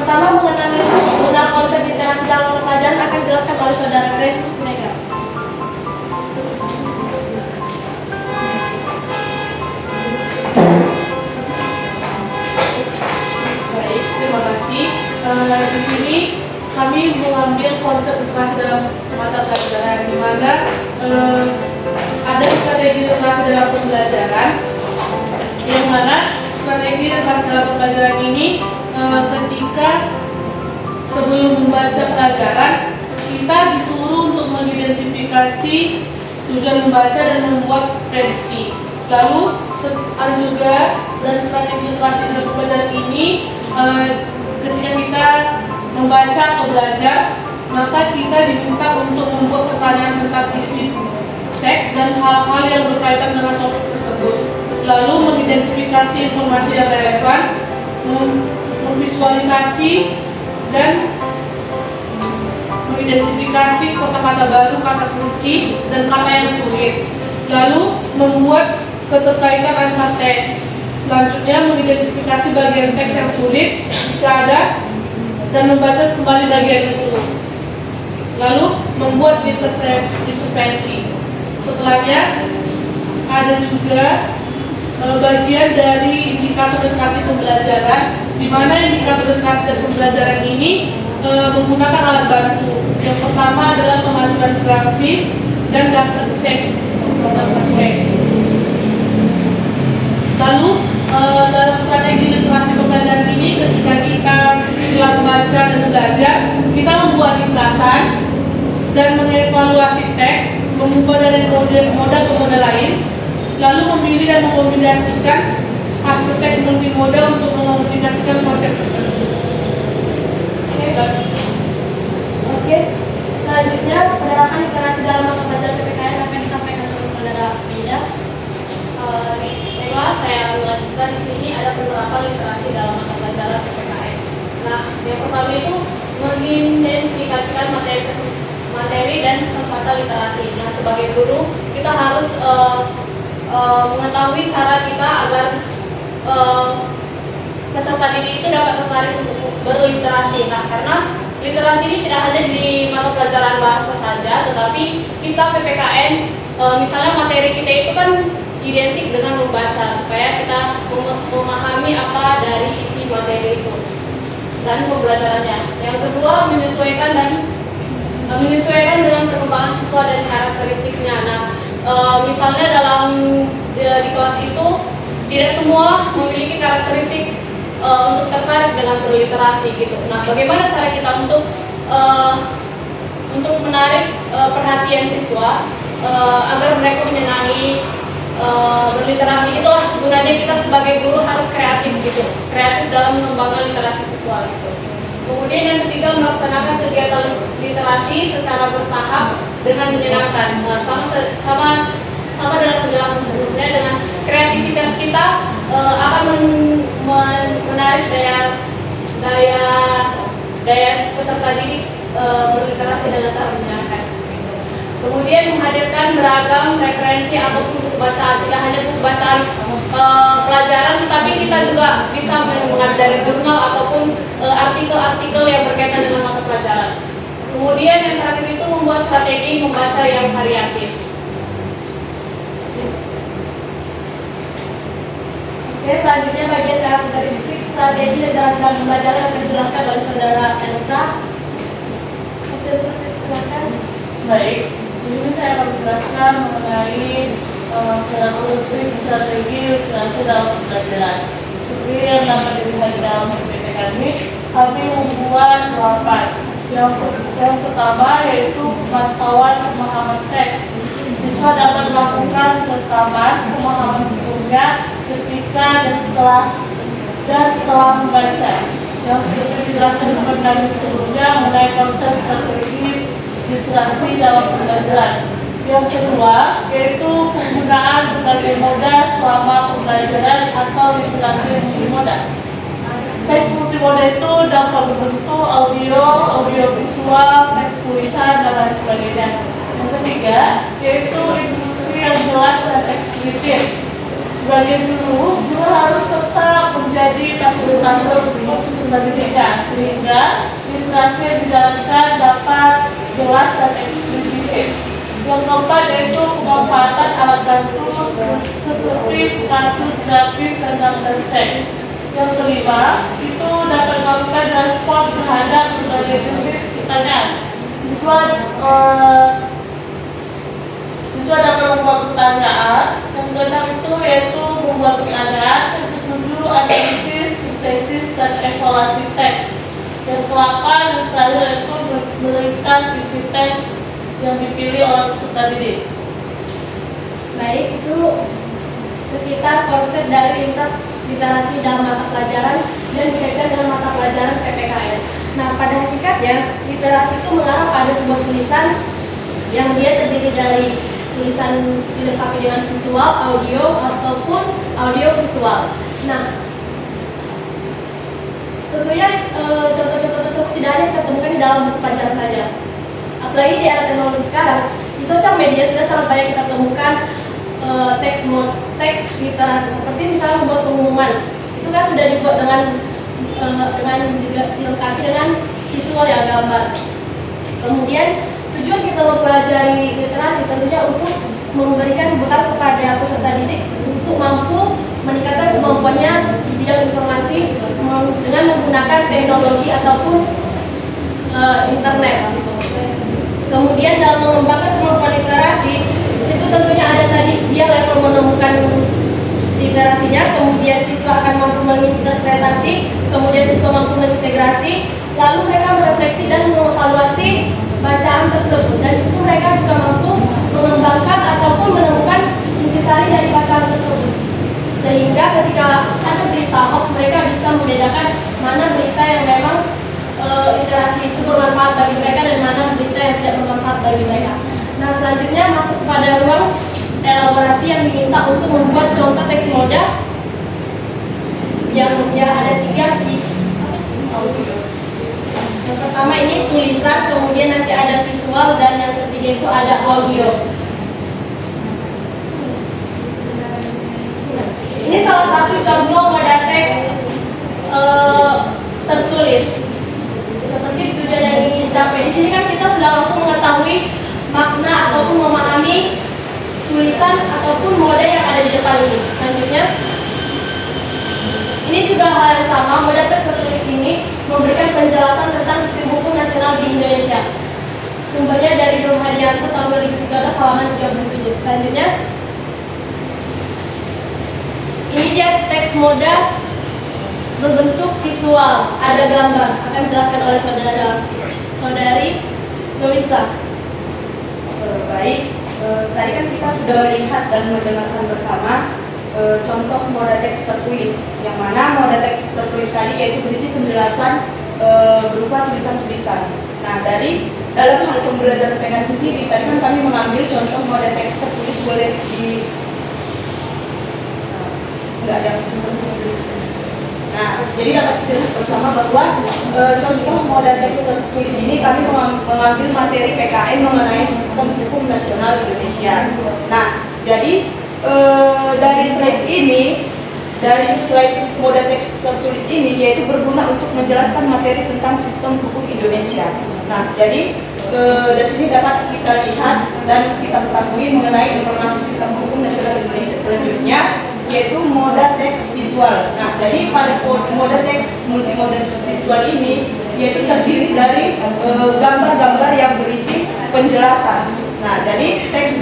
pertama mengenal konsep literasi dalam pelajaran akan dijelaskan oleh Saudara Grace Mega. Baik, terima kasih. Di sini kami mengambil konsep literasi dalam mata pelajaran, di mana ada strategi literasi dalam pembelajaran, yang mana strategi literasi dalam pembelajaran ini ketika sebelum membaca pelajaran kita disuruh untuk mengidentifikasi tujuan membaca dan membuat prediksi. Lalu ada juga dan strategi literasi dalam pembelajaran ini ketika kita membaca atau belajar, maka kita diminta untuk membuat pertanyaan tentang isi teks dan hal-hal yang berkaitan dengan topik tersebut. Lalu mengidentifikasi informasi yang relevan, memvisualisasi dan mengidentifikasi kosakata baru, kata kunci dan kata yang sulit. Lalu membuat keterkaitan antar teks. Selanjutnya mengidentifikasi bagian teks yang sulit jika ada dan membaca kembali bagian itu. Lalu membuat intervensi. Setelahnya ada juga bagian dari indikator literasi pembelajaran, di mana indikator literasi dan pembelajaran ini menggunakan alat bantu. Yang pertama adalah pemanduan grafis dan daftar cek. Lalu dalam strategi literasi pembelajaran ini, ketika kita setelah membaca dan belajar, kita membuat ringkasan dan mengevaluasi teks, mengubah dari model ke model lain, lalu memilih dan mengombinasikan hasil teks multimodal untuk mengomunikasikan konsep tertentu. Oke, selanjutnya penerapan literasi dalam mata pelajaran PPKN akan disampaikan oleh Saudara Mida. Baiklah, saya melanjutkan di sini ada penerapan literasi dalam mata pelajaran PPKN. Nah, yang pertama itu mengidentifikasikan materi dan kesempatan literasi. Nah, sebagai guru kita harus mengetahui cara kita agar peserta didik itu dapat tertarik untuk berliterasi. Nah, karena literasi ini tidak hanya di mata pelajaran bahasa saja, tetapi kita PPKN misalnya materi kita itu kan identik dengan membaca, supaya kita memahami apa dari isi materi itu dan pembelajarannya. Yang kedua, menyesuaikan dengan perkembangan siswa dan karakteristiknya. Nah, misalnya di kelas itu tidak semua memiliki karakteristik untuk tertarik dengan berliterasi gitu. Nah, bagaimana cara kita untuk menarik perhatian siswa agar mereka menyenangi berliterasi? Itulah gunanya kita sebagai guru harus kreatif gitu, kreatif dalam mengembangkan literasi siswa gitu. Kemudian yang ketiga, melaksanakan kegiatan literasi secara bertahap dengan menyenangkan. Nah, sama dengan penjelasan sebelumnya, dengan kreativitas kita akan menarik daya peserta didik berliterasi dengan cara menyenangkan. Kemudian menghadirkan beragam referensi atau buku bacaan, tidak hanya buku bacaan pelajaran, tapi kita juga bisa mengambil dari jurnal ataupun artikel-artikel yang berkaitan dengan mata pelajaran. Kemudian yang terakhir itu membuat strategi membaca yang variatif. Oke, selanjutnya bagian karakteristik strategi literasi dalam pembelajaran akan dijelaskan oleh Saudara Elsa. Oke, silakan. Baik, ini saya akan menjelaskan mengenai karakteristik strategi literasi dalam pembelajaran. Seperti yang dapat dilihat dalam PPT kami membuat 8. Yang pertama yaitu pemantauan pemahaman teks. Siswa dapat melakukan rekaman pemahaman sebelumnya, ketika dan setelah membaca. Yang seperti dijelaskan pada sebelumnya mengenai konsep strategi literasi dalam pembelajaran. Yang kedua yaitu penggunaan berbagai moda selama pembelajaran atau literasi multimoda. Teks multimoda itu dapat berbentuk audio visual, teks tulisan, dan lain sebagainya. Yang ketiga yaitu instruksi yang jelas dan eksplisit. Sebagai guru harus tetap menjadi fasilitator untuk pendidikan. sehingga literasi yang dijalankan dapat jelas dan eksplisit. Yang keempat yaitu pemanfaatan alat bantu seperti kartu grafis dan daftar cek. Yang kelima itu dapat melakukan respon terhadap berbagai jenis pertanyaan. Siswa dapat membuat pertanyaan. Yang keenam itu yaitu membuat pertanyaan. Yang ketujuh analisis, sintesis, dan evaluasi teks. Yang ke-8 dan terakhir itu meringkas isi teks yang dipilih oleh peserta didik. Baik, itu sekitar konsep dari lintas literasi dalam mata pelajaran dan dikaitkan dengan mata pelajaran PPKN. Nah, pada hakikatnya literasi itu mengarah pada sebuah tulisan yang dia terdiri dari tulisan dilengkapi dengan visual, audio, ataupun audio visual. Nah, tentunya contoh-contoh tersebut tidak hanya kita temukan di dalam buku pelajaran saja. Apalagi di era teknologi sekarang, di sosial media sudah sangat banyak kita temukan teks literasi, seperti misalnya membuat pengumuman. Itu kan sudah dibuat dengan dilengkapi dengan visual ya, gambar. Kemudian tujuan kita mempelajari literasi tentunya untuk memberikan bekal kepada peserta didik untuk mampu meningkatkan kemampuannya di bidang informasi dengan menggunakan teknologi ataupun internet. Kemudian dalam mengembangkan kemampuan literasi itu tentunya ada tadi dia level menemukan literasinya, kemudian siswa akan mampu menginterpretasi, kemudian siswa mampu mengintegrasi, lalu mereka merefleksi dan mengevaluasi bacaan tersebut, dan itu mereka juga mampu mengembangkan ataupun menemukan intisari dari bacaan tersebut, sehingga ketika ada berita hoax mereka bisa membedakan mana berita yang memang literasi itu bermanfaat bagi mereka dan mana berita yang tidak bermanfaat bagi mereka. Nah, selanjutnya masuk kepada ruang elaborasi yang diminta untuk membuat contoh teks moda yang ada 3 yang pertama ini tulisan, kemudian nanti ada visual, dan yang ketiga itu ada audio. Ini salah satu contoh moda teks tertulis. Seperti tujuan yang ingin dicapai. Di sini kan kita sudah langsung mengetahui makna ataupun memahami tulisan ataupun moda yang ada di depan ini. Selanjutnya, ini juga hal yang sama. Moda teks tertulis ini memberikan penjelasan tentang sistem hukum nasional di Indonesia. Sumbernya dari Nur Hadianto tahun 2013 halaman 37. Selanjutnya, ini dia teks moda berbentuk visual, ada gambar, akan dijelaskan oleh saudari Louisa. Baik, tadi kan kita sudah melihat dan mendengarkan bersama contoh moda teks tertulis, yang mana moda teks tertulis tadi yaitu berisi penjelasan berupa tulisan-tulisan. Nah, dalam hal pembelajaran PPKN sendiri, tadi kan kami mengambil contoh moda teks tertulis, boleh di enggak ada sistem. Nah, jadi dapat kita lihat bersama bahwa contoh moda teks tertulis ini kami mengambil materi PKN mengenai sistem hukum nasional Indonesia. Nah, jadi dari slide moda teks tertulis ini yaitu berguna untuk menjelaskan materi tentang sistem hukum Indonesia. Nah, jadi dari sini dapat kita lihat dan kita ketahui mengenai informasi sistem hukum nasional Indonesia. Selanjutnya yaitu moda teks visual. Nah, jadi pada moda teks multimoda visual ini yaitu terdiri dari gambar-gambar yang berisi penjelasan. Nah, jadi teks